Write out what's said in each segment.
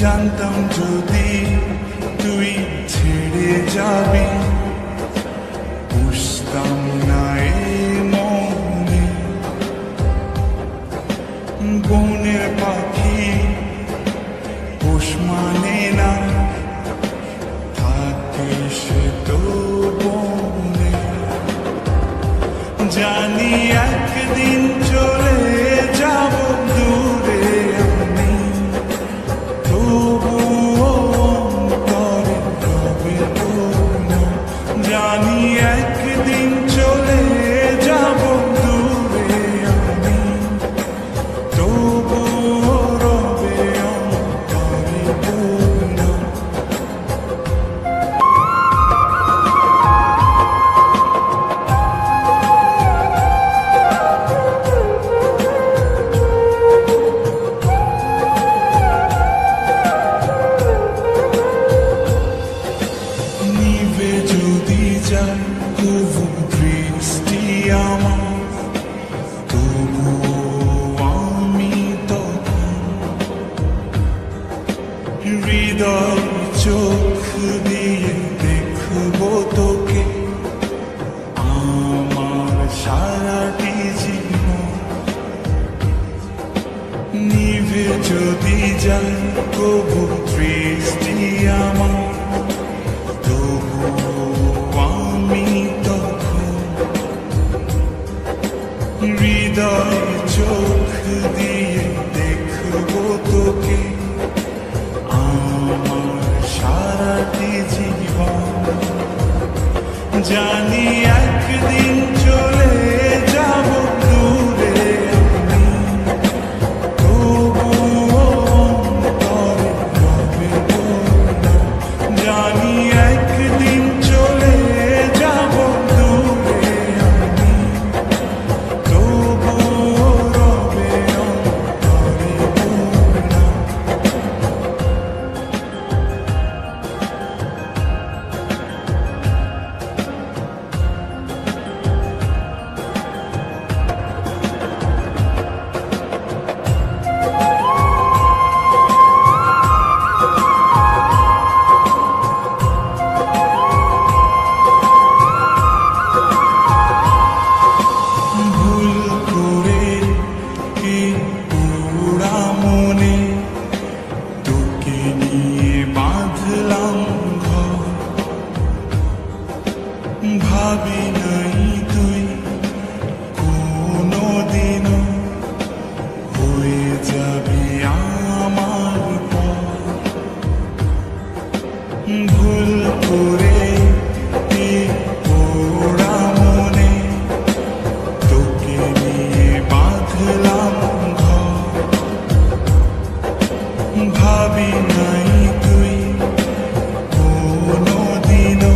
জানতাম যদি তুই ছেড়ে যাবি, বুঝতাম না এ মনে। বনের পাখি পোষ মানে না, থাকে সে তো বনে। জানি একদিন চলে যাব দূরে আমি, তবুও অন্তরে রবে তোর। জানি একদিন চলে যাব দূরে আমি, তবুও রবে অন্তরে তোর। নিভে যদি যায় তবু দৃষ্টি আমার, তবু আমি তখন হৃদয় চোখ দিয়ে দেখবো তোকে, আমার সারাটি জীবন। নিভে যদি যায় তবু দৃষ্টি আমার, আমি তখন হৃদয় চোখ দিয়ে দেখবো তোকে, আমার সারাটি জীবন। জানি একদিন চলে যাব দূরে আমি, তবুও অন্তরে রবে তোর। জানি একদিন চলে যাব দূরে আমি, তবুও রবে অন্তরে তোর। ভুল করে কি পোড়া মনে তোকে নিয়ে বাঁধলাম ঘর। ভাবি নাই তুই কোনোদিনও হয়ে যাবি আমার পর। ভুল করে কি পোড়া মনে তোকে নিয়ে বাঁধলাম ঘর। ভাবি নাই তুই কোনোদিনও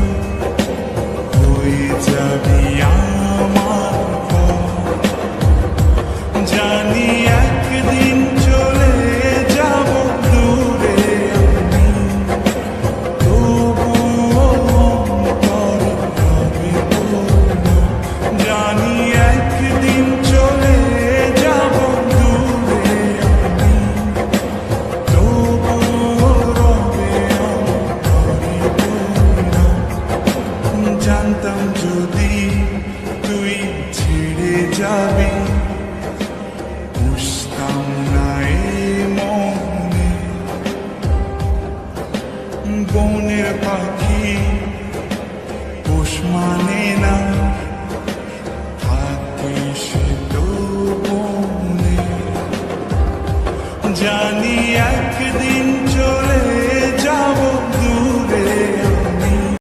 হয়ে যাবি আমার পর। জানি একদিন চলে যাব দূরে আমি, তবুও অন্তরে রবে তোর। জানি একদিন চলে যাব দূরে আমি, তবুও রবে অন্তরে তোর। জানতাম যদি তুই ছেড়ে যাবি,